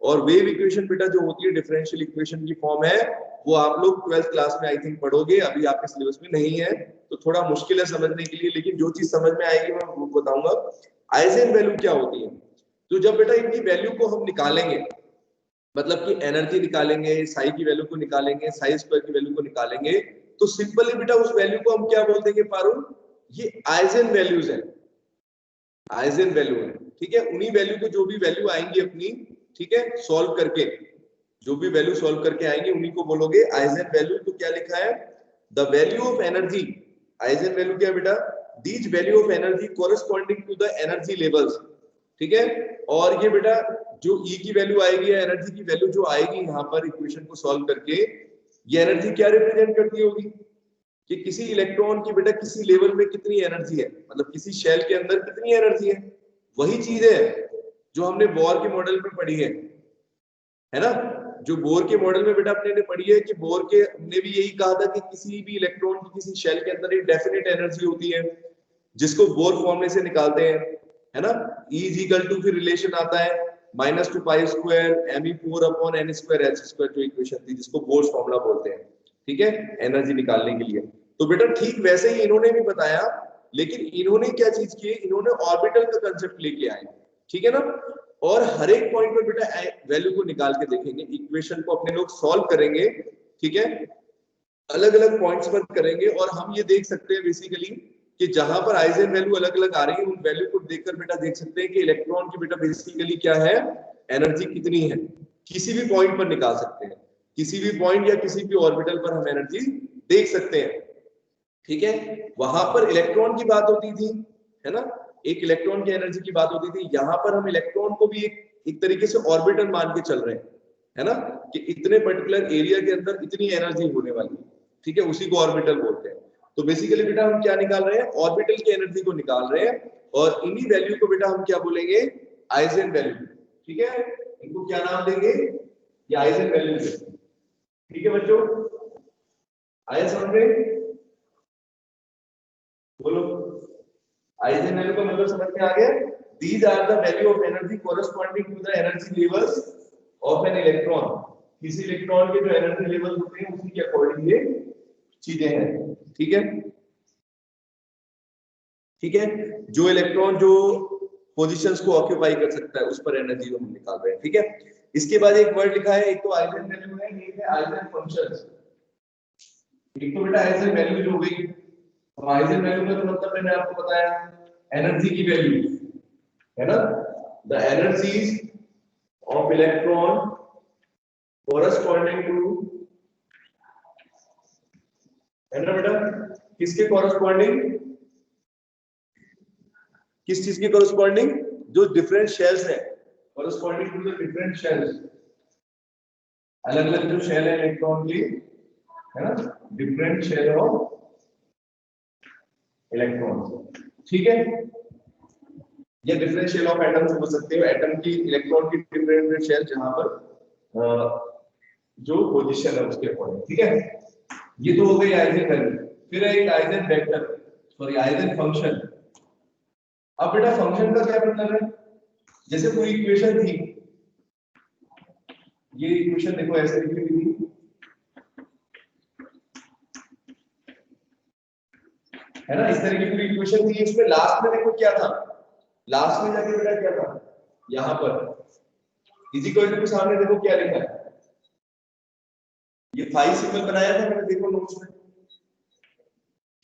S1: और वेव इक्वेशन बेटा जो होती है डिफरेंशियल इक्वेशन की फॉर्म है, वो आप लोग 12th क्लास में आई थिंक पढ़ोगे, अभी आपके सिलेबस में नहीं है, तो थोड़ा मुश्किल है समझने के लिए, लेकिन जो चीज समझ में आएगी मैं वो बताऊंगा। आइजन वैल्यू क्या होती है, तो जब बेटा इनकी वैल्यू को हम निकालेंगे, मतलब कि एनर्जी निकालेंगे, साई की वैल्यू को निकालेंगे, साई स्क्वायर की वैल्यू को निकालेंगे, तो सिंपली बेटा उस वैल्यू को हम क्या बोल देंगे पारुल, ये आइजन वैल्यूज है, आइजन वैल्यू है। ठीक है, उन्हीं वैल्यू को जो भी वैल्यू आएंगी अपनी, ठीक है, सॉल्व करके जो भी वैल्यू सॉल्व करके आएंगे उन्हीं को बोलोगे आइजन वैल्यू। तो क्या लिखा है, the value of energy, eigen value क्या बेटा, these value of energy corresponding to the energy levels. ठीक है, और ये बेटा जो ई की वैल्यू आएगी या एनर्जी की वैल्यू जो आएगी यहाँ पर इक्वेशन को सॉल्व करके, ये एनर्जी क्या रिप्रेजेंट करती होगी कि किसी इलेक्ट्रॉन की बेटा किसी लेवल में कितनी एनर्जी है, मतलब किसी शेल के अंदर कितनी एनर्जी है। वही चीज है जो हमने बोर के मॉडल में पढ़ी है ना। जो बोर के मॉडल में बेटा अपने ने पढ़ी है कि बोर के ने भी यही कहा था कि किसी भी इलेक्ट्रॉन की किसी शेल के अंदर एक डेफिनेट एनर्जी होती है, जिसको बोर फॉर्मूले से निकालते हैं, है ना। E इज इक्वल टू, फिर रिलेशन आता है -2 pi square Me4 upon n square h square, जो इक्वेशन थी जिसको बोर्स फॉर्मूला बोलते हैं। ठीक है, एनर्जी निकालने के लिए। तो बेटा ठीक वैसे ही इन्होंने भी बताया, लेकिन इन्होंने क्या चीज की, इन्होंने ऑर्बिटल का कंसेप्ट लेके आए। ठीक है ना, और हर एक पॉइंट पर बेटा वैल्यू को निकाल के देखेंगे, इक्वेशन को अपने लोग सॉल्व करेंगे। ठीक है, अलग अलग पॉइंट्स पर करेंगे, और हम ये देख सकते हैं बेसिकली कि जहां पर आइजन वैल्यू अलग अलग आ रही है, उन वैल्यू को देखकर बेटा देख सकते हैं कि इलेक्ट्रॉन की बेटा बेसिकली क्या है, एनर्जी कितनी है। किसी भी पॉइंट पर निकाल सकते हैं, किसी भी पॉइंट या किसी भी ऑर्बिटल पर हम एनर्जी देख सकते हैं। ठीक है, वहां पर इलेक्ट्रॉन की बात होती थी, है ना, एक इलेक्ट्रॉन की एनर्जी की बात होती थी। यहाँ पर हम इलेक्ट्रॉन को भी एक तरीके से ऑर्बिटल मान के चल रहे हैं, है ना, कि इतने पर्टिकुलर एरिया के अंदर इतनी एनर्जी होने वाली है। ठीक है, उसी को ऑर्बिटल बोलते हैं। तो बेसिकली बेटा हम क्या निकाल रहे हैं, ऑर्बिटल की एनर्जी को निकाल रहे हैं, और इन्हीं वैल्यू को बेटा हम क्या बोलेंगे, आइजन वैल्यू। ठीक है, इनको क्या नाम देंगे, ये आइजन वैल्यू। ठीक है बच्चों, आया समझ में, बोलो। आइजन वैल्यू का मतलब समझ में आ गया। These are the value of energy corresponding to the energy levels of an electron. किसी इलेक्ट्रॉन के जो एनर्जी लेवल होते हैं उसी के अकॉर्डिंग ये चीजें हैं। ठीक है, ठीक है, जो इलेक्ट्रॉन जो पोजीशंस को ऑक्यूपाई कर सकता है उस पर एनर्जी हम निकाल रहे हैं। ठीक है, इसके बाद एक वर्ड लिखा है, एक तो आइजन वैल्यू है, एक है आइजन फंक्शंस। एक तो बेटा आइजन वैल्यू जो हो गई, आइजन वैल्यू का तो मतलब मैंने आपको बताया एनर्जी की वैल्यू, है ना, the energies of electron corresponding to, है ना बेटा, किसके कोरस्पॉन्डिंग, किस चीज के कोरस्पॉन्डिंग, जो डिफरेंट शेल्स है, corresponding to the different shells, अलग अलग जो शेल है इलेक्ट्रॉन की, है ना, डिफरेंट शेल ऑफ इलेक्ट्रॉन, ठीक है, ये डिफरेंट शेल ऑफ एटम्स हो सकते हैं, एटम की इलेक्ट्रॉन की डिफरेंट शेल जहां पर जो पोजीशन है उसके अकॉर्डिंग, ठीक है। ये तो हो गई आइजन वैल्यू, फिर है एक eigen vector, sorry eigen function. अब बेटा फंक्शन का क्या मतलब है, जैसे कोई इक्वेशन थी, ये इक्वेशन देखो ऐसे लिखी हुई थी, है ना, इस तरह की पूरी इक्वेशन थी, इसमें लास्ट में देखो क्या था, लास्ट में जाके बेटा क्या था, यहां पर इज इक्वल टू के सामने देखो क्या लिखा है, ये फाई सिंबल बनाया था मैंने, देखो नोट्स में,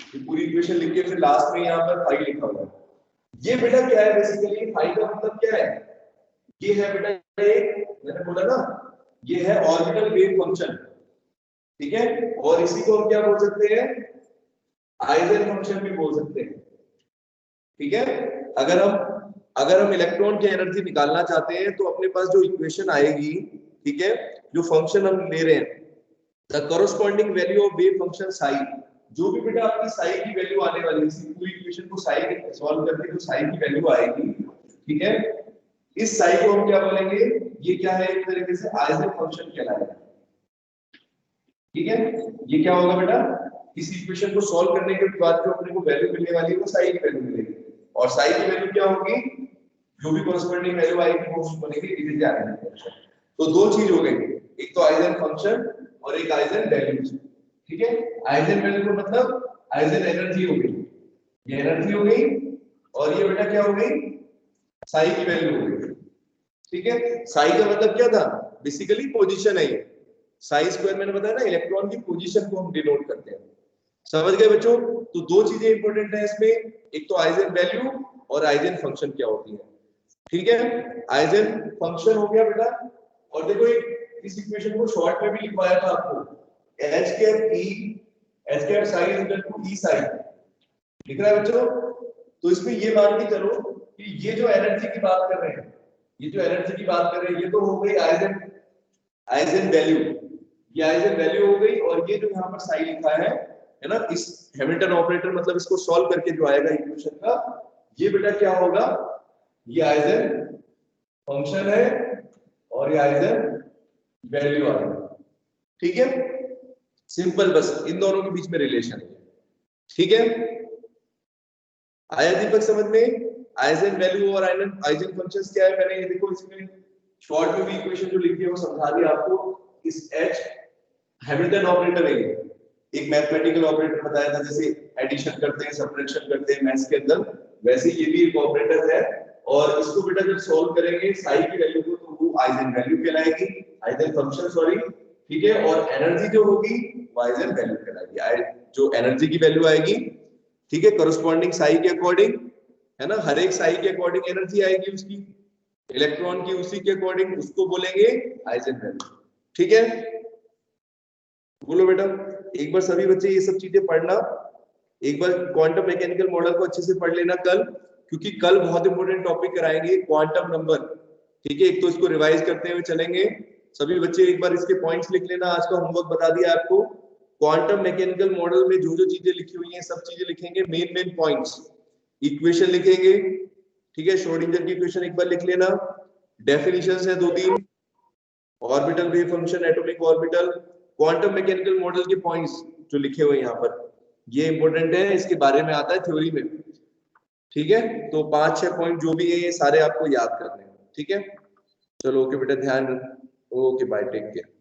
S1: ये पूरी इक्वेशन लिख के फिर लास्ट में यहां पर फाई लिखा हुआ है। ये बेटा क्या है, बेसिकली फाई का मतलब क्या है, ये है बेटा एक, मैंने बोला ना, ये है ऑर्बिटल वेव फंक्शन, ठीक है, और इसी को हम क्या बोल सकते हैं, आइजन फंक्शन भी बोल सकते हैं, ठीक है। अगर हम इलेक्ट्रॉन की एनर्जी निकालना चाहते हैं तो अपने पास जो इक्वेशन आएगी, ठीक है, जो फंक्शन हम ले रहे हैं, the corresponding value of wave function psi, जो भी बेटा आपकी साई की वैल्यू आने वाली है, इसी पूरी इक्वेशन को साई सॉल्व करके जो साई की वैल्यू आएगी, ठीक है, इस साई को हम क्या बोलेंगे, ये क्या है, एक तरीके से आइजन फंक्शन कहलाएगा, ठीक है। ये क्या होगा बेटा, इस इक्वेशन को सॉल्व करने के बाद जो अपने को वैल्यू मिलने वाली है वो साई की वैल्यू मिलेगी, और साई की वैल्यू क्या होगी, जो भी कोरस्पॉन्डिंग वैल्यू आएगी वो बनेगी इट इज आइजन फंक्शन। तो दो चीज हो गई, एक तो आइजन फंक्शन और एक आइजन वैल्यू, ठीक है। आइजन वैल्यू का मतलब आइजन एनर्जी हो गई, ये एनर्जी हो गई, और ये बेटा क्या हो गई, साई की वैल्यू हो गई, ठीक है। साई का मतलब क्या था, बेसिकली पोजीशन है, ये साई स्क्वायर मैंने बताया ना, इलेक्ट्रॉन की पोजीशन को हम डिनोट करते हैं, समझ गए बच्चों। तो दो चीजें इंपॉर्टेंट है इसमें, एक तो आइजन वैल्यू और आइजन फंक्शन क्या होती है, ठीक है। आइजन फंक्शन हो गया बेटा, और देखो एक इस इक्वेशन को शॉर्ट में भी लिखवाया था आपको, h cap e h cap psi is equal to e psi, लिख रहा है बच्चों। तो इसमें ये मान के चलो कि ये जो एनर्जी की बात कर रहे हैं, ये जो एनर्जी की बात कर रहे हैं, ये तो हो गई आइजन वैल्यू, ये आइजन वैल्यू हो गई, और ये जो यहाँ पर साई लिखा है ना, इस हैमिल्टन ऑपरेटर मतलब इसको सॉल्व करके जो आएगा इक्वेशन का, ये बेटा क्या होगा, ये आइजन फंक्शन है और ये आइजन वैल्यू आ रही है, ठीक है। सिंपल, बस इन दोनों के बीच में रिलेशन है, ठीक है। आया दीपक समझ में, आइजन वैल्यू और आइजन फंक्शंस क्या है, मैंने ये देखो इसमें शॉर्ट में भी इक्वेशन जो लिखी है वो समझा दी आपको। इस h हैमिल्टन ऑपरेटर है, एक मैथमेटिकल ऑपरेटर बताया था, जैसे एडिशन करते हैं, सब्ट्रैक्शन करते हैं मैथ्स के अंदर, वैसे ये भी एक ऑपरेटर है, और इसको बेटा जब सॉल्व करेंगे साई की वैल्यू को, तो वो आइजन वैल्यू कहलाएगी, आइजन फंक्शन सॉरी, ठीक है। और एनर्जी जो होगी वो आइजन वैल्यू कहलाएगी, जो एनर्जी की वैल्यू आएगी, ठीक है, कोरस्पॉन्डिंग साई के अकॉर्डिंग, है ना, हर एक साई के अकॉर्डिंग एनर्जी आएगी उसकी, इलेक्ट्रॉन की उसी के अकॉर्डिंग, उसको बोलेंगे आइजन वैल्यू, ठीक है। बोलो बेटा, एक बार सभी बच्चे ये सब चीजें पढ़ना, एक बार क्वांटम मैकेनिकल मॉडल को अच्छे से पढ़ लेना कल, क्योंकि कल बहुत इंपॉर्टेंट टॉपिक कराएंगे क्वांटम नंबर, ठीक है। एक तो इसको रिवाइज करते हुए चलेंगे, सभी बच्चे एक बार इसके पॉइंट्स लिख लेना, आज का होमवर्क बता दिया आपको। क्वांटम मैकेनिकल मॉडल में जो जो चीजें लिखी हुई हैं सब चीजें लिखेंगे, मेन पॉइंट्स, इक्वेशन लिखेंगे, ठीक है, श्रोडिंगर की इक्वेशन एक बार लिख लेना, डेफिनेशंस है 2-3, orbital wave function, atomic orbital, quantum mechanical model के पॉइंट्स जो लिखे हुए यहाँ पर, ये इंपॉर्टेंट है, इसके बारे में आता है थ्योरी में, ठीक है। तो 5-6 पॉइंट जो भी है ये सारे आपको याद करने हैं, ठीक है। चलो ओके बेटा, ध्यान, ओके बाय, टेक केयर।